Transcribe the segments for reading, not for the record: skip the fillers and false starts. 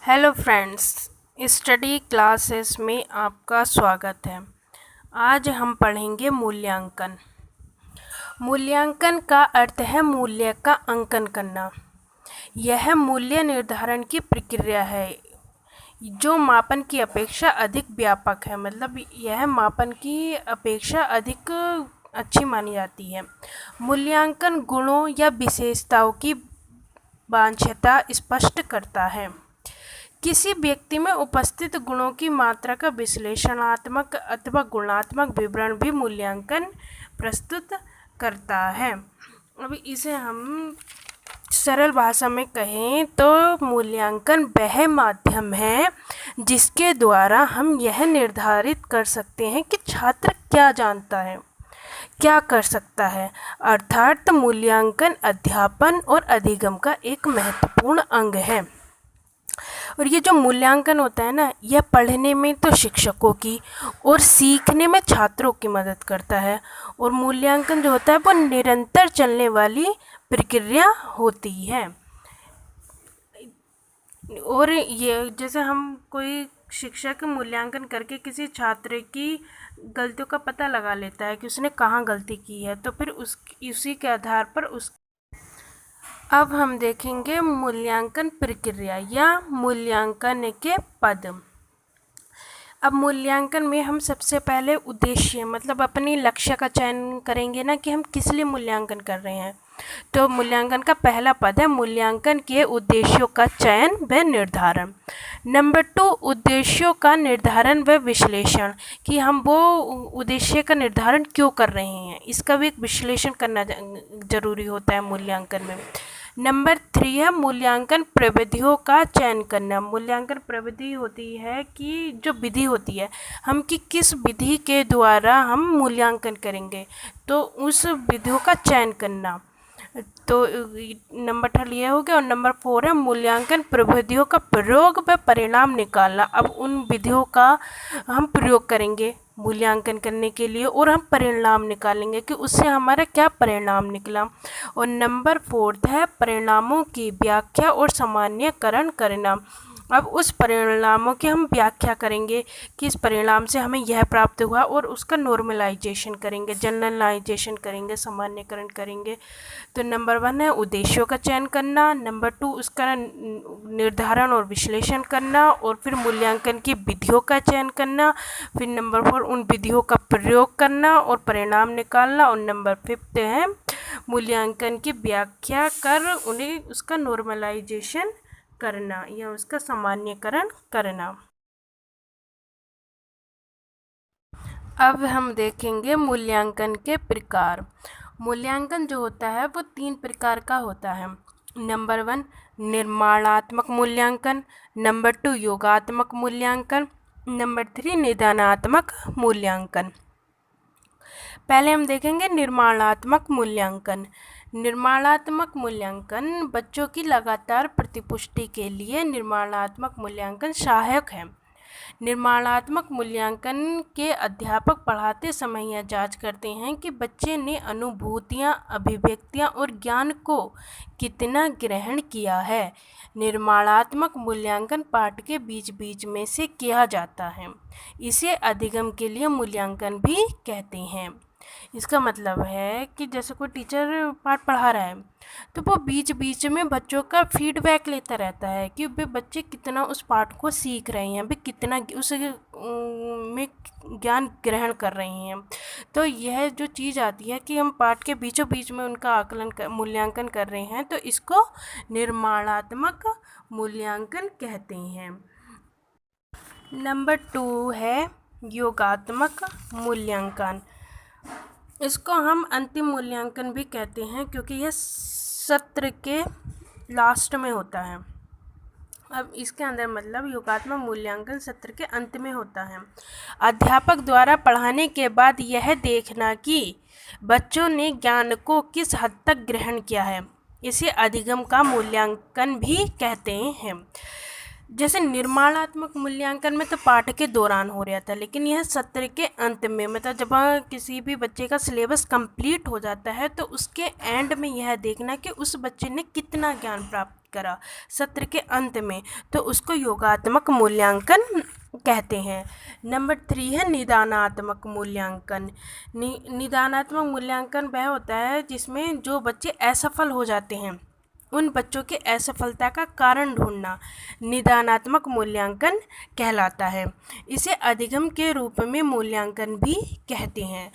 Hello friends, study classes में आपका स्वागत है। आज हम पढ़ेंगे मूल्यांकन। मूल्यांकन का अर्थ है मूल्य का अंकन करना। यह मूल्य निर्धारण की प्रक्रिया है जो मापन की अपेक्षा अधिक व्यापक है। मतलब यह मापन की अपेक्षा अधिक अच्छी मानी जाती है। मूल्यांकन गुणों या विशेषताओं की वांछता स्पष्ट करता है। किसी व्यक्ति में उपस्थित गुणों की मात्रा का विश्लेषणात्मक अथवा गुणात्मक विवरण भी मूल्यांकन प्रस्तुत करता है। अभी इसे हम सरल भाषा में कहें तो मूल्यांकन वह माध्यम है जिसके द्वारा हम यह निर्धारित कर सकते हैं कि छात्र क्या जानता है, क्या कर सकता है। अर्थात मूल्यांकन अध्यापन और अधिगम का एक महत्वपूर्ण अंग है। और ये जो मूल्यांकन होता है ना, यह पढ़ने में तो शिक्षकों की और सीखने में छात्रों की मदद करता है। और मूल्यांकन जो होता है वो निरंतर चलने वाली प्रक्रिया होती है। और ये जैसे हम कोई शिक्षक मूल्यांकन करके किसी छात्र की गलतियों का पता लगा लेता है कि उसने कहाँ गलती की है, तो फिर उसी के आधार पर अब हम देखेंगे मूल्यांकन प्रक्रिया या मूल्यांकन के पद। अब मूल्यांकन में हम सबसे पहले उद्देश्य मतलब अपनी लक्ष्य का चयन करेंगे ना कि हम किस लिए मूल्यांकन कर रहे हैं। तो मूल्यांकन का पहला पद है मूल्यांकन के उद्देश्यों का चयन व निर्धारण। नंबर 2 उद्देश्यों का निर्धारण व विश्लेषण, कि हम वो उद्देश्य का निर्धारण क्यों कर रहे हैं, इसका भी एक विश्लेषण करना जरूरी होता है मूल्यांकन में। नंबर 3 है मूल्यांकन प्रविधियों का चयन करना। मूल्यांकन प्रविधि होती है कि जो विधि होती है हम कि किस विधि के द्वारा हम मूल्यांकन करेंगे, तो उस विधियों का चयन करना। तो नंबर 3 ये हो गया। और नंबर 4 है मूल्यांकन प्रविधियों का प्रयोग व परिणाम निकालना। अब उन विधियों का हम प्रयोग करेंगे मूल्यांकन करने के लिए और हम परिणाम निकालेंगे कि उससे हमारा क्या परिणाम निकला। और नंबर 4 है परिणामों की व्याख्या और सामान्यकरण करना। अब उस परिणामों की हम व्याख्या करेंगे कि इस परिणाम से हमें यह प्राप्त हुआ और उसका नॉर्मलाइजेशन करेंगे, जनरलाइजेशन करेंगे, सामान्यकरण करेंगे। तो नंबर 1 है उद्देश्यों का चयन करना, नंबर 2 उसका निर्धारण और विश्लेषण करना, और फिर मूल्यांकन की विधियों का चयन करना, फिर नंबर 4 उन विधियों का प्रयोग करना और परिणाम निकालना, और नंबर 5 है मूल्यांकन की व्याख्या कर उन्हें उसका नॉर्मलाइजेशन करना या उसका सामान्यकरण करना। अब हम देखेंगे मूल्यांकन के प्रकार। मूल्यांकन जो होता है वो 3 प्रकार का होता है। नंबर 1 निर्माणात्मक मूल्यांकन, नंबर 2 योगात्मक मूल्यांकन, नंबर 3 निदानात्मक मूल्यांकन। पहले हम देखेंगे निर्माणात्मक मूल्यांकन। निर्माणात्मक मूल्यांकन बच्चों की लगातार प्रतिपुष्टि के लिए निर्माणात्मक मूल्यांकन सहायक है। निर्माणात्मक मूल्यांकन के अध्यापक पढ़ाते समय यह जांच करते हैं कि बच्चे ने अनुभूतियां, अभिव्यक्तियां और ज्ञान को कितना ग्रहण किया है। निर्माणात्मक मूल्यांकन पाठ के बीच बीच में से किया जाता है। इसे अधिगम के लिए मूल्यांकन भी कहते हैं। इसका मतलब है कि जैसे कोई टीचर पाठ पढ़ा रहा है तो वो बीच बीच में बच्चों का फीडबैक लेता रहता है कि वे बच्चे कितना उस पाठ को सीख रहे हैं, वे कितना उस में ज्ञान ग्रहण कर रहे हैं। तो यह जो चीज़ आती है कि हम पाठ के बीचों बीच में उनका मूल्यांकन कर रहे हैं, तो इसको निर्माणात्मक मूल्यांकन कहते हैं। नंबर 2 है योगात्मक मूल्यांकन। इसको हम अंतिम मूल्यांकन भी कहते हैं क्योंकि यह सत्र के लास्ट में होता है। अब इसके अंदर मतलब योगात्मक मूल्यांकन सत्र के अंत में होता है। अध्यापक द्वारा पढ़ाने के बाद यह देखना कि बच्चों ने ज्ञान को किस हद तक ग्रहण किया है, इसे अधिगम का मूल्यांकन भी कहते हैं। जैसे निर्माणात्मक मूल्यांकन में तो पाठ के दौरान हो रहा था, लेकिन यह सत्र के अंत में, मतलब जब किसी भी बच्चे का सिलेबस कंप्लीट हो जाता है तो उसके एंड में यह देखना कि उस बच्चे ने कितना ज्ञान प्राप्त करा सत्र के अंत में, तो उसको योगात्मक मूल्यांकन कहते हैं। नंबर 3 है निदानात्मक मूल्यांकन। निदानात्मक मूल्यांकन वह होता है जिसमें जो बच्चे असफल हो जाते हैं उन बच्चों के असफलता का कारण ढूंढना निदानात्मक मूल्यांकन कहलाता है। इसे अधिगम के रूप में मूल्यांकन भी कहते हैं।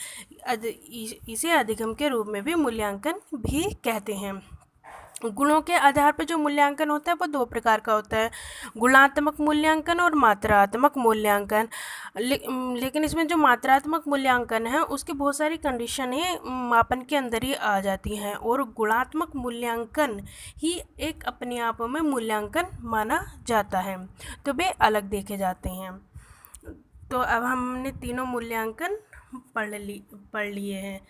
इसे अधिगम के रूप में भी मूल्यांकन भी कहते हैं। गुणों के आधार पर जो मूल्यांकन होता है वो 2 प्रकार का होता है, गुणात्मक मूल्यांकन और मात्रात्मक मूल्यांकन। लेकिन इसमें जो मात्रात्मक मूल्यांकन है उसकी बहुत सारी कंडीशनें मापन के अंदर ही आ जाती हैं, और गुणात्मक मूल्यांकन ही एक अपने आप में मूल्यांकन माना जाता है, तो वे अलग देखे जाते हैं। तो अब हमने तीनों मूल्यांकन पढ़ लिए हैं।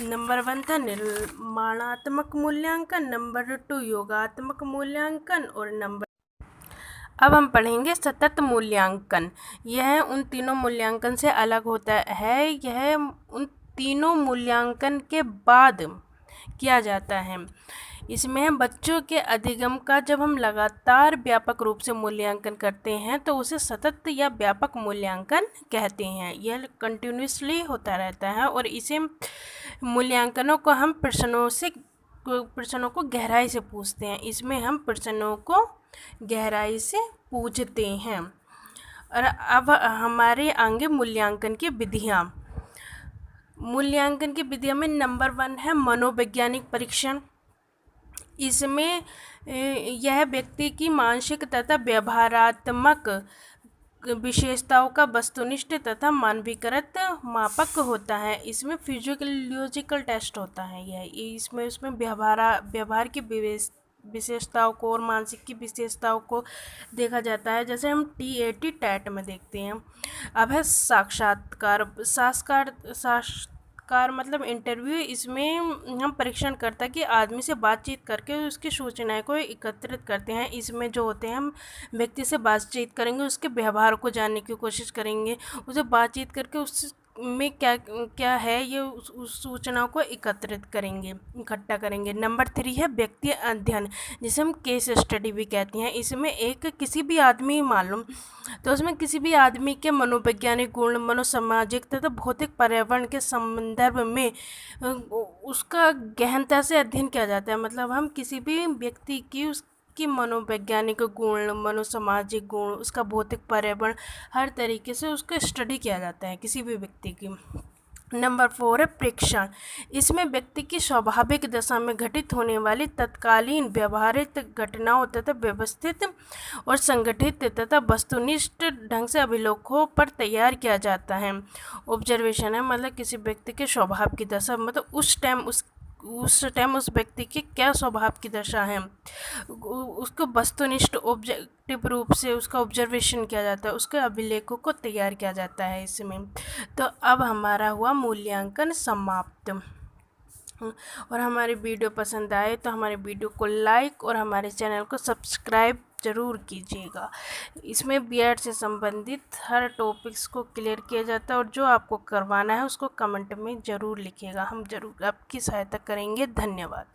नंबर 1 था निर्माणात्मक मूल्यांकन, नंबर 2 योगात्मक मूल्यांकन, और अब हम पढ़ेंगे सतत मूल्यांकन। यह उन तीनों मूल्यांकन से अलग होता है। यह उन तीनों मूल्यांकन के बाद किया जाता है। इसमें बच्चों के अधिगम का जब हम लगातार व्यापक रूप से मूल्यांकन करते हैं तो उसे सतत या व्यापक मूल्यांकन कहते हैं। यह कंटिन्यूसली होता रहता है, और इसे मूल्यांकनों को हम प्रश्नों को गहराई से पूछते हैं। इसमें हम प्रश्नों को गहराई से पूछते हैं। और अब हमारे आगे मूल्यांकन की विधियाँ। मूल्यांकन की विधियों में नंबर 1 है मनोवैज्ञानिक परीक्षण। इसमें यह व्यक्ति की मानसिक तथा व्यवहारात्मक विशेषताओं का वस्तुनिष्ठ तथा मानवीकृत मापक होता है। इसमें फिजियोलॉजिकल टेस्ट होता है। इसमें व्यवहार की विशेषताओं को और मानसिक की विशेषताओं को देखा जाता है, जैसे हम TAT टैट में देखते हैं। अब है साक्षात्कार मतलब इंटरव्यू। इसमें हम परीक्षण करता है कि आदमी से बातचीत करके उसकी सूचनाएं को एकत्रित करते हैं। इसमें जो होते हैं हम व्यक्ति से बातचीत करेंगे, उसके व्यवहार को जानने की कोशिश करेंगे, उसे बातचीत करके उस में क्या क्या है ये उस सूचनाओं को इकट्ठा करेंगे। नंबर 3 है व्यक्ति अध्ययन, जिसे हम केस स्टडी भी कहते हैं। इसमें किसी भी आदमी मालूम तो उसमें किसी भी आदमी के मनोवैज्ञानिक गुण, मनोसामाजिक तथा भौतिक पर्यावरण के संदर्भ में उसका गहनता से अध्ययन किया जाता है। मतलब हम किसी भी व्यक्ति की मनोवैज्ञानिक गुण, मनोसामाजिक गुण, उसका भौतिक पर्यावरण, हर तरीके से उसका स्टडी किया जाता है किसी भी व्यक्ति की। नंबर 4 है प्रेक्षण। इसमें व्यक्ति की स्वाभाविक दशा में घटित होने वाली तत्कालीन व्यवहारिक घटनाओं तथा व्यवस्थित और संगठित तथा वस्तुनिष्ठ ढंग से अभिलेखों पर तैयार किया जाता है। ऑब्जर्वेशन है मतलब किसी व्यक्ति के स्वभाव की दशा, मतलब उस टाइम उस व्यक्ति के क्या स्वभाव की दशा है, उसको वस्तुनिष्ठ ऑब्जेक्टिव रूप से उसका ऑब्जर्वेशन किया जाता है, उसके अभिलेखों को तैयार किया जाता है इसमें। तो अब हमारा हुआ मूल्यांकन समाप्त। और हमारी वीडियो पसंद आए तो हमारे वीडियो को लाइक और हमारे चैनल को सब्सक्राइब ज़रूर कीजिएगा। इसमें B.Ed से संबंधित हर टॉपिक्स को क्लियर किया जाता है, और जो आपको करवाना है उसको कमेंट में ज़रूर लिखिएगा, हम ज़रूर आपकी सहायता करेंगे। धन्यवाद।